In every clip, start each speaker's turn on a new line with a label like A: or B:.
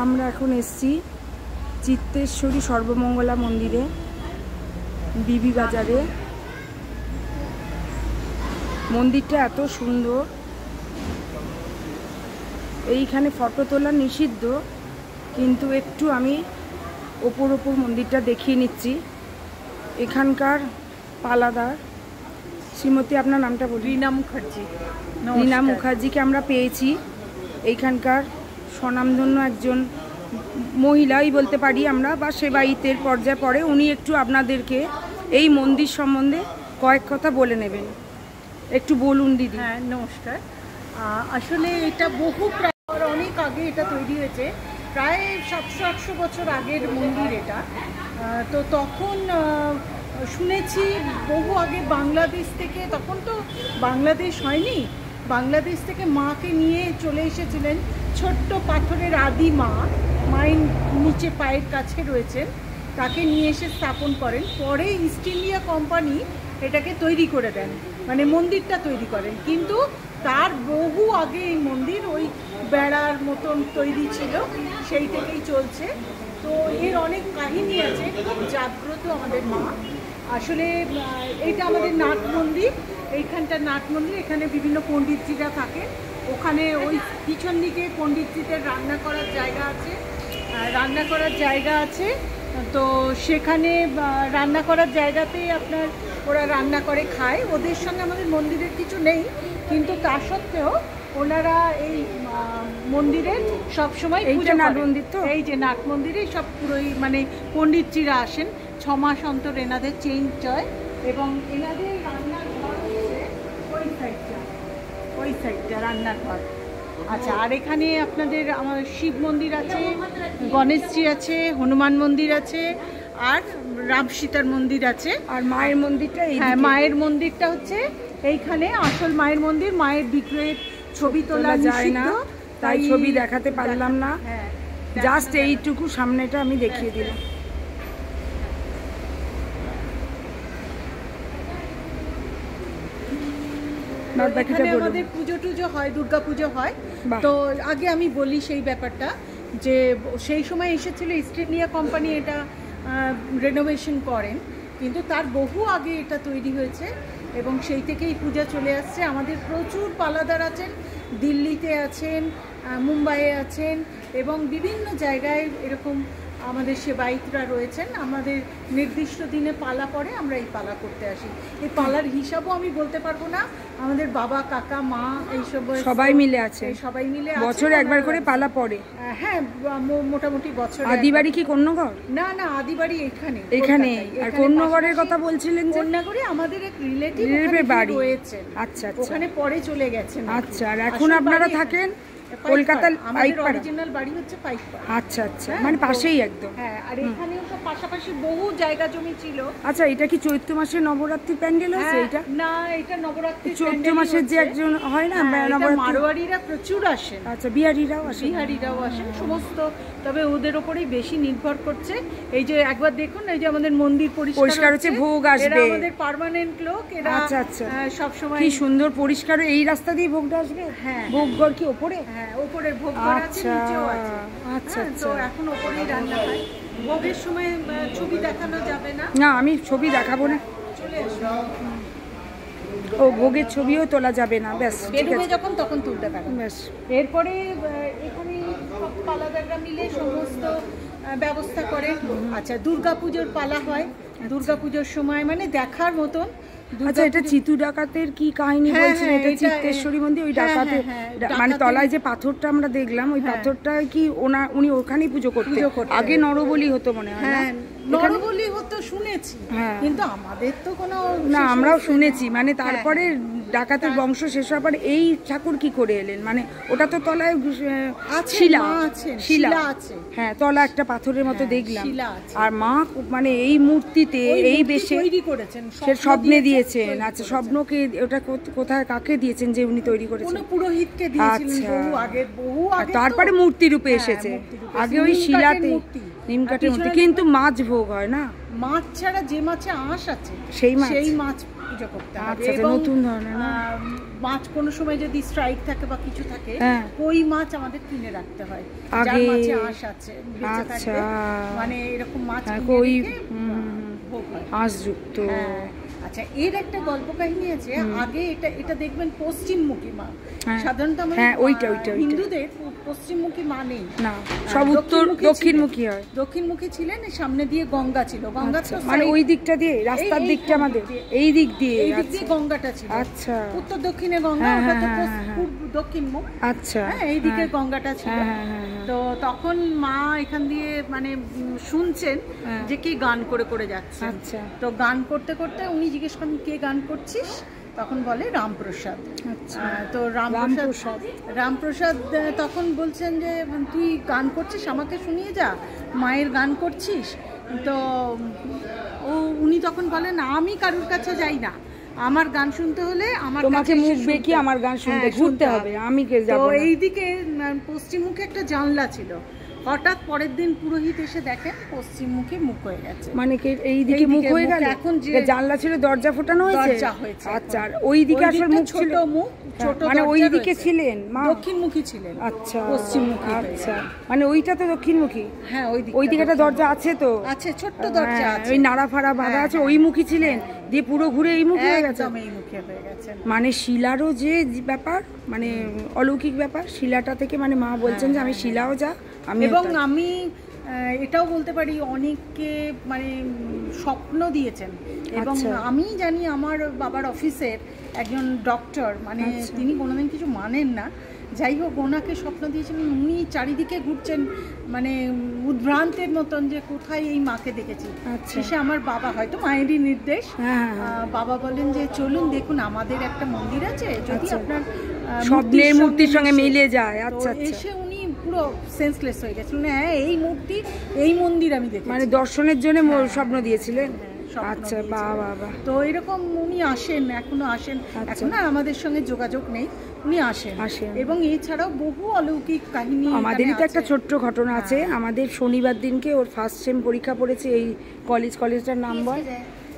A: আমরা এখন এসেছি চিত্তেশ্বরী সর্বমঙ্গলা মন্দিরে, বিবি বাজারে। মন্দিরটা এত সুন্দর। এইখানে ফটো তোলা নিষিদ্ধ, কিন্তু একটু আমি ওপর মন্দিরটা দেখিয়ে নিচ্ছি। এখানকার পালাদার শ্রীমতী, আপনার নামটা বলি।
B: রিনা মুখার্জি।
A: রিনা মুখার্জিকে আমরা পেয়েছি। এইখানকার স্বনামধন্য একজন মহিলাই বলতে পারি আমরা, বা সেবায়িতের পর্যায়ে পড়ে। উনি একটু আপনাদেরকে এই মন্দির সম্বন্ধে কয়েক কথা বলে নেবেন। একটু বলুন দিদি।
B: হ্যাঁ, নমস্কার। আসলে এটা অনেক আগে এটা তৈরি হয়েছে, প্রায় 700-800 বছর আগের মন্দির এটা। তো তখন শুনেছি বহু আগে বাংলাদেশ থেকে, তখন তো বাংলাদেশ হয়নি, বাংলাদেশ থেকে মাকে নিয়ে চলে এসেছিলেন। ছোট্ট পাথরের আদি মায়ের নিচে পায়ের কাছে রয়েছেন, তাকে নিয়ে এসে স্থাপন করেন। পরে ইস্ট ইন্ডিয়া কোম্পানি এটাকে তৈরি করে দেন, মানে মন্দিরটা তৈরি করেন। কিন্তু তার বহু আগে এই মন্দির ওই বেড়ার মতন তৈরি ছিল, সেই থেকেই চলছে। তো এর অনেক কাহিনী আছে, খুব জাগ্রত আমাদের মা। আসলে এইটা আমাদের নাট মন্দির, এইখানটা নাট মন্দির। এখানে বিভিন্ন পণ্ডিতজিরা থাকেন। ওখানে ওই পিছন দিকে পণ্ডিতজিদের রান্না করার জায়গা আছে। তো সেখানে রান্না করার জায়গাতেই আপনার ওরা রান্না করে খায়। ওদের সঙ্গে আমাদের মন্দিরের কিছু নেই, কিন্তু তা সত্ত্বেও ওনারা এই মন্দিরের সবসময় পূজা করেন। তো এই যে নাট মন্দিরে সব পুরোই মানে পণ্ডিতজিরা আসেন, 6 মাস অন্তর এনাদের চেঞ্জ হয়। এবং এনাদের রান্নাঘর হচ্ছে ওই সাইডটা রান্নাঘর। আচ্ছা, আর এখানে আপনাদের আমার শিব মন্দির আছে, গণেশজি আছে, হনুমান মন্দির আছে, আর রাম সীতার মন্দির আছে।
A: আর মায়ের মন্দিরটা,
B: হ্যাঁ, মায়ের মন্দিরটা হচ্ছে এইখানে আসল মায়ের মন্দির। মায়ের বিগ্রহের ছবি তোলা যায় না,
A: তাই ছবি দেখাতে পারলাম না। জাস্ট এইটুকু সামনেটা আমি দেখিয়ে দিলাম।
B: এখানে আমাদের পুজো টুজো হয়, দুর্গা পুজো হয়। তো আগে আমি বলি সেই ব্যাপারটা, যে সেই সময় এসেছিল ইস্ট ইন্ডিয়া কোম্পানি, এটা রেনোভেশন করেন, কিন্তু তার বহু আগে এটা তৈরি হয়েছে এবং সেই থেকেই পূজা চলে আসছে। আমাদের প্রচুর পালাদার আছেন, দিল্লিতে আছেন, মুম্বাইয়ে আছেন, এবং বিভিন্ন জায়গায় এরকম আমাদের সেবায়িতরা রয়েছেন। আমাদের নির্দিষ্ট দিনে পালা পড়ে, আমরা এই পালা করতে আসি। এই পালার হিসাবও আমি বলতে পারবো না, আমাদের বাবা, কাকা, মা এইসব
A: সবাই মিলে আছে। বছরে একবার করে পালা পড়ে।
B: হ্যাঁ, মোটামুটি বছর।
A: আদিবাড়ি কি কন্যগড়?
B: না, আদিবাড়ি
A: এখানে। আর কন্যগড়ের কথা বলছিলেন?
B: কন্যাগড়ে আমাদের এক রিলেটিভ
A: বাড়ি
B: রয়েছে।
A: আচ্ছা,
B: ওখানে পরে চলে গেছেন।
A: আচ্ছা, আর এখন আপনারা থাকেন কলকাতা?
B: আমাদের অরিজিনাল বাড়ি হচ্ছে পাইকপাড়া।
A: আচ্ছা, মানে পাশেই একদম।
B: হ্যাঁ, আর এখানেও তো পাশাপাশি বহু জায়গা জমি ছিল।
A: আচ্ছা, এটা কি চৈত্র মাসে নবরাত্রি প্যান্ডেল হচ্ছে? এটা
B: না, এটা নবরাত্রি
A: চৈত্র মাসের যে একজন হয় না
B: নবরাত্রি, মারোয়াড়িরা প্রচুর আসেন।
A: আচ্ছা, বিহারিরাও
B: আসেন সমস্ত। তবে ওদের ওপরেই বেশি নির্ভর করছে। এই যে একবার দেখুন, এই যে আমাদের মন্দির পরিষ্কার হচ্ছে,
A: ভোগ আসবে,
B: আমাদের পার্মানেন্ট লোক এরা।
A: আচ্ছা,
B: সব সময়
A: কি সুন্দর পরিষ্কার। এই রাস্তা দিয়ে ভোগটা আসবে?
B: হ্যাঁ,
A: ভোগঘর কি ওপরে?
B: হ্যাঁ, ওপরে ভোগঘর আছে, নিচেও আছে। আচ্ছা, তো এখন ওপরেই রান্না হয়। ভোগের সময় ছবি দেখানো যাবে না।
A: না, আমি ছবি দেখাবো না।
B: চলে আসো।
A: ও, ভোগের ছবিও তোলা যাবে না? ব্যাস, ঠিক আছে,
B: যখন তখন তুলতে পারেন।
A: ব্যাস।
B: এরপরে এখানে সব পালাদাররা মিলে সমস্ত ব্যবস্থা করে। আচ্ছা, দুর্গাপুজোর পালা হয়। দুর্গাপুজোর সময় মানে দেখার মতন।
A: আচ্ছা, এটা চিতু ডাকাতের কি কাহিনী বলছেন? এটা চিত্তেশ্বরী মন্দির, ওই ডাকাতের মানে তলায় যে পাথরটা আমরা দেখলাম, ওই পাথরটা কি উনি ওখানেই পুজো করতেন? আগে নরবলি হতো মনে হয়।
B: হ্যাঁ, নরবলি হতো শুনেছি, কিন্তু আমাদের তো কোনো
A: না, আমরাও শুনেছি। মানে তারপরে ডাকাতের বংশ শেষ হওয়ার পরে এই ঠাকুর কি করে এলেন? মানে ওটা তো তলায় শিলা আছে। হ্যাঁ, তলা একটা পাথরের মতো দেখলাম। আর মা মানে এই মূর্তিতে এই বেশে
B: তৈরি করেছেন,
A: সে স্বপ্নে দিয়েছেন। আচ্ছা, স্বপ্নকে ওটা কোথায় কাকে দিয়েছেন যে উনি তৈরি করেছেন?
B: কোনো পুরোহিতকে দিয়েছিলেন বহু আগে।
A: তারপরে মূর্তি রূপে এসেছে। আগে ওই শিলাতে নিম কাঠের মূর্তি, কিন্তু মাছ ভোগ হয় না।
B: মাছ ছাড়া যে মাছে আঁশ আছে
A: সেই মাছ
B: পুজো করতে হবে।
A: আচ্ছা, নতুন ধরনের
B: মাছ কোনো সময় যদি স্ট্রাইক থাকে বা কিছু থাকে, কই মাছ আমাদের কিনে রাখতে হয়, যার মাছে আঁশ আছে বেঁচে থাকবে, মানে এরকম মাছ কই ভোগ হয় আঁশযুক্ত। আচ্ছা, এর একটা গল্প কাহিনী আছে। আগে এটা দেখবেন পশ্চিমমুখী মা, সাধারণত আমাদের হিন্দুদের পশ্চিমমুখী মা নেই,
A: সব উত্তর দক্ষিণমুখী হয়।
B: দক্ষিণমুখী ছিলেন, সামনে দিয়ে গঙ্গা ছিল, গঙ্গা
A: মানে ওই দিকটা দিয়ে রাস্তার দিকটা আমাদের এই দিক দিয়ে
B: গঙ্গাটা ছিল।
A: আচ্ছা,
B: উত্তর দক্ষিণে গঙ্গা, ওটা তো দক্ষিণ মুখ।
A: আচ্ছা,
B: এই দিকে গঙ্গাটা ছিল। তো তখন মা এখান দিয়ে মানে শুনছেন যে কি গান করে করে যাচ্ছে।
A: আচ্ছা,
B: তো গান করতে করতে উনি জিজ্ঞেস করেন কে গান করছিস, তখন বলে রামপ্রসাদ। তো রামপ্রসাদ তখন বলছেন যে তুই গান করছিস, আমাকে শুনিয়ে যা, মায়ের গান করছিস। তো উনি তখন বলেন আমি কারুর কাছে যাই না, আমার গান শুনতে হলে আমার
A: তোমাকে মুখ বেঁকিয়ে আমার গান শুনতে ঘুরতে হবে, আমি কে যাব।
B: তো এইদিকে পশ্চিমমুখে একটা জানলা ছিল, হঠাৎ পরের দিন পুরোহিত এসে দেখেন পশ্চিমমুখী মুখ হয়ে গেছে।
A: মানে কি এইদিকে মুখ হয়ে গেল? এখন যে জানলা ছিল দরজা ফোটানো হয়েছে। আচ্ছা, আর ওইদিকে আসলে মুখ ছিল,
B: মুখ ছোট,
A: মানে ওইদিকে ছিলেন মা
B: দক্ষিণমুখী ছিলেন।
A: আচ্ছা,
B: পশ্চিমমুখী।
A: আচ্ছা, মানে ওইটা তো দক্ষিণমুখী।
B: হ্যাঁ,
A: ওইদিকে একটা দরজা আছে, তো
B: আছে, ছোট্ট দরজা আছে,
A: ওই নাড়া ফাড়া বাঁধা আছে, ওই মুখী ছিলেন, দিয়ে পুরো ঘুরে এই মুখে হয়ে গেছে। মানে শিলারও যে ব্যাপার, মানে অলৌকিক ব্যাপার, শিলাটা থেকে মানে মা বলছেন যে আমি শিলাও যা আমি।
B: এবং আমি এটাও বলতে পারি অনেককে মানে স্বপ্ন দিয়েছেন। এবং আমি জানি আমার বাবার অফিসের একজন ডক্টর, মানে তিনি কোনোদিন কিছু মানেন না, যাই হোক ওনাকে স্বপ্ন দিয়েছিলেন, উনি চারিদিকে ঘুরছেন মানে উদ্ভ্রান্তের মতন যে কোথায় এই মাকে দেখেছি। শেষে আমার বাবা, হয়তো মায়েরই নির্দেশ, বাবা বলেন যে চলুন দেখুন আমাদের একটা মন্দির আছে, যদি আপনার
A: স্বপ্নের মূর্তির সঙ্গে মিলে যায়। আচ্ছা,
B: এসে উনি পুরো সেন্সলেস হয়ে গেছিলেন। হ্যাঁ, এই মূর্তি, এই মন্দির আমি দেখি,
A: মানে দর্শনের জন্য স্বপ্ন দিয়েছিলেন। আচ্ছা, বাবা।
B: তো এরকম উনি আসেন, এখনো আসেন, এখন আর আমাদের সঙ্গে যোগাযোগ নেই, উনি আসেন। এবং এছাড়াও বহু অলৌকিক কাহিনী।
A: আমাদেরই তো একটা ছোট্ট ঘটনা আছে। আমাদের শনিবার দিনকে ওর ফার্স্ট সেম পরীক্ষা পড়েছে, এই কলেজটার নাম বল,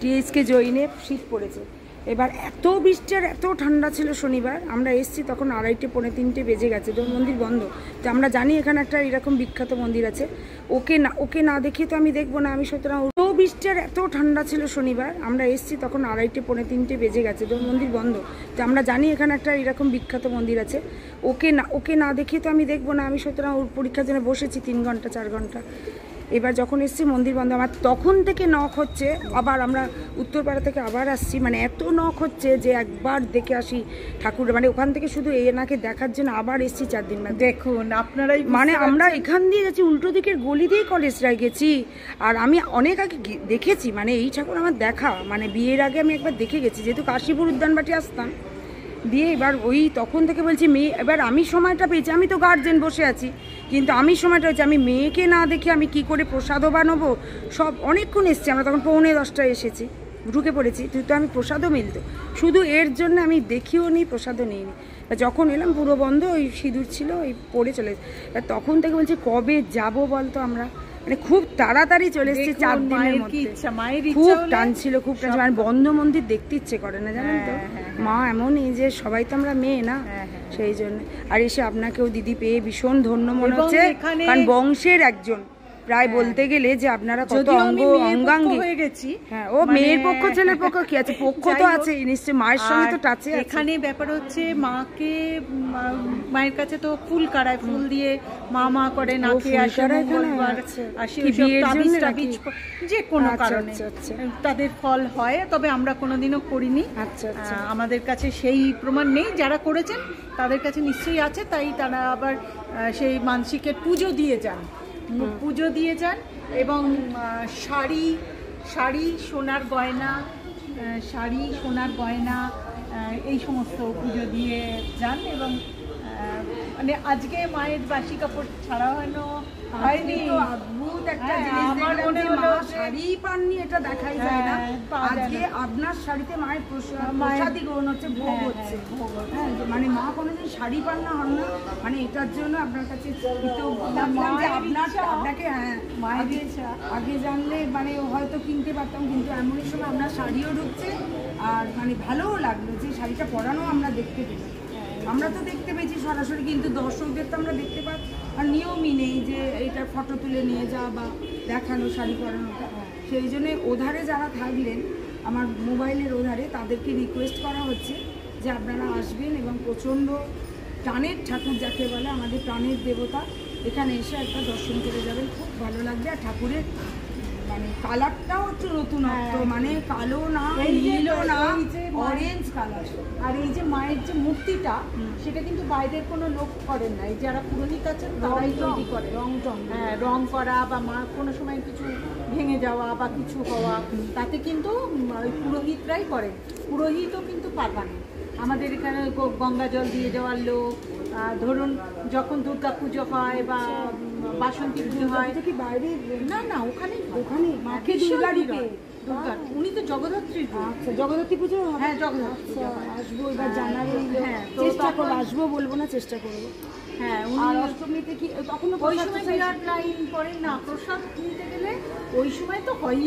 A: টিএসকে জৈনে, শীত পড়েছে। এবার এত বৃষ্টি আর এত ঠান্ডা ছিল শনিবার, আমরা এসছি তখন 2:30 পৌনে 3টে বেজে গেছে, তো মন্দির বন্ধ। তো আমরা জানি এখানে একটা এরকম বিখ্যাত মন্দির আছে, ওকে না দেখিয়ে তো আমি দেখবো না, আমি সুতরাং এত বৃষ্টি আর এত ঠান্ডা ছিল শনিবার, আমরা এসছি তখন 2:30 পৌনে 3টে বেজে গেছে, তো মন্দির বন্ধ। তো আমরা জানি এখানে একটা এরকম বিখ্যাত মন্দির আছে, ওকে না দেখিয়ে তো আমি দেখবো না, আমি সুতরাং ওর পরীক্ষার জন্য বসেছি 3 ঘন্টা 4 ঘন্টা। এবার যখন এসছি মন্দির বন্ধ, আমার তখন থেকে নখ হচ্ছে, আবার আমরা উত্তরপাড়া থেকে আবার আসছি, মানে এত নখ হচ্ছে যে একবার দেখে আসি ঠাকুর, মানে ওখান থেকে শুধু এনাকে দেখার জন্য আবার এসছি 4 দিন।
B: দেখুন আপনারাই,
A: মানে আমরা এখান দিয়ে গেছি, উল্টো দিকের গলি দিয়ে কলেজটায় গেছি। আর আমি অনেক আগে দেখেছি, মানে এই ঠাকুর আমার দেখা, মানে বিয়ের আগে আমি একবার দেখে গেছি, যেহেতু কাশীপুর উদ্যানবাটি আসতাম দিয়ে। এবার ওই তখন থেকে বলছি মেয়ে, এবার আমি সময়টা পেয়েছি, আমি তো গার্জেন বসে আছি, কিন্তু আমি সময়টা হচ্ছে আমি মেয়েকে না দেখে আমি কি করে প্রসাদও বানাবো, সব অনেকক্ষণ এসছি আমরা, তখন 9:45 এসেছি, ঢুকে পড়েছি, তো আমি প্রসাদও মিলতো, শুধু এর জন্য আমি দেখিও নি, প্রসাদও নিইনি। যখন এলাম পুরো বন্ধ, ওই সিঁদুর ছিল, ওই পড়ে চলে, তখন থেকে বলছি কবে যাবো বলতো আমরা, মানে খুব তাড়াতাড়ি চলে এসেছি 4 দিনের মধ্যে। খুব টান ছিল, খুব টান, মানে বন্ধ মন্দির দেখতে ইচ্ছে করে না, জানেন তো মা এমনই যে সবাই তো আমরা মেয়ে না, সেই জন্য। আর এসে আপনাকেও দিদি পেয়ে ভীষণ ধন্য মনে হচ্ছে, কারণ বংশের একজন প্রায় বলতে গেলে যে আপনারা কত অঙ্গাঙ্গী হয়ে গেছি। হ্যাঁ, ও মেয়ের পক্ষ ছেলের পক্ষ কি আছে, পক্ষ তো আছে নিশ্চয়ই, মায়ের সঙ্গে তো টাচে আছে।
B: এখানে ব্যাপার হচ্ছে মাকে, মায়ের কাছে তো ফুল কাড়ায়, ফুল দিয়ে মা করে, নাকে আসে, যে কোনো কারণে তাদের ফল হয়, তবে আমরা কোনোদিনও করিনি। আমাদের কাছে সেই প্রমাণ নেই, যারা করেছেন তাদের কাছে নিশ্চয়ই আছে, তাই তারা আবার সেই মানসিকের পুজো দিয়ে যান, এবং শাড়ি সোনার গয়না এই সমস্ত পুজো দিয়ে যান। এবং মানে আজকে মায়ের বাসি কাপড় ছাড়া হয়নি,
A: অদ্ভুত একটা জিনিস, আমার মনে হলো শাড়ি পাননি, এটা দেখাই যায় না। আজকে আপনার শাড়িতে মায়ের প্রসাদী গ্রহণ হচ্ছে, ভোগ হচ্ছে, মানে মা কোনোদিন শাড়ি পান না, হন না, মানে এটার জন্য আপনার কাছে আপনাকে আগে জানলে মানে হয়তো কিনতে পারতাম, কিন্তু এমনই সময় আপনার শাড়িও ঢুকছে, আর মানে ভালোও লাগলো যে শাড়িটা পরানো আমরা দেখতে পেলাম। আমরা তো দেখতে পেয়েছি সরাসরি, কিন্তু দর্শকদের তো আমরা দেখতে পাই আর নিয়মই নেই যে এইটার ফটো তুলে নিয়ে যাওয়া বা দেখানো শাড়ি পরানোটা। সেই জন্যে ওধারে যারা থাকলেন আমার মোবাইলের ওধারে, তাদেরকে রিকোয়েস্ট করা হচ্ছে যে আপনারা আসবেন এবং প্রচণ্ড প্রাণের ঠাকুর যাকে বলে, আমাদের প্রাণের দেবতা, এখানে এসে একটা দর্শন করে যাবেন, খুব ভালো লাগবে। আর ঠাকুরের মানে কালারটাও একটু নতুনত্ব, মানে কালো না, নীলও না, অরেঞ্জ কালার।
B: আর এই যে মায়ের যে মূর্তিটা, সেটা কিন্তু বাইরের কোনো লোক করেন না, এই যারা পুরোহিত আছেন তারাই তৈরি করে। হ্যাঁ, রং করা বা মা কোনো সময় কিছু ভেঙে যাওয়া বা কিছু হওয়া, তাতে কিন্তু ওই পুরোহিতরাই করে। পুরোহিতও কিন্তু পারবেন। আমাদের এখানে গঙ্গা জল দিয়ে যাওয়ার লোক, ধরুন যখন দুর্গা পুজো হয় বা বাসন্তী পুজো হয়,
A: কি বাইরে
B: না না ওখানে
A: মাকে দুর্গা রূপে,
B: দুর্গা, উনি তো জগদ্ধাত্রী।
A: আচ্ছা, জগদ্ধাত্রী পুজো?
B: হ্যাঁ, জগদ্ধাত্রী।
A: আসবো এবার জানার,
B: হ্যাঁ,
A: চেষ্টা করবো, আসবো বলবো না, চেষ্টা করবো।
B: হ্যাঁ,
A: আর অষ্টমীতে কি তখন
B: ওই সময় বিরাট লাইন করেন না প্রসাদ নিতে গেলে, ওই সময় তো হয়ই।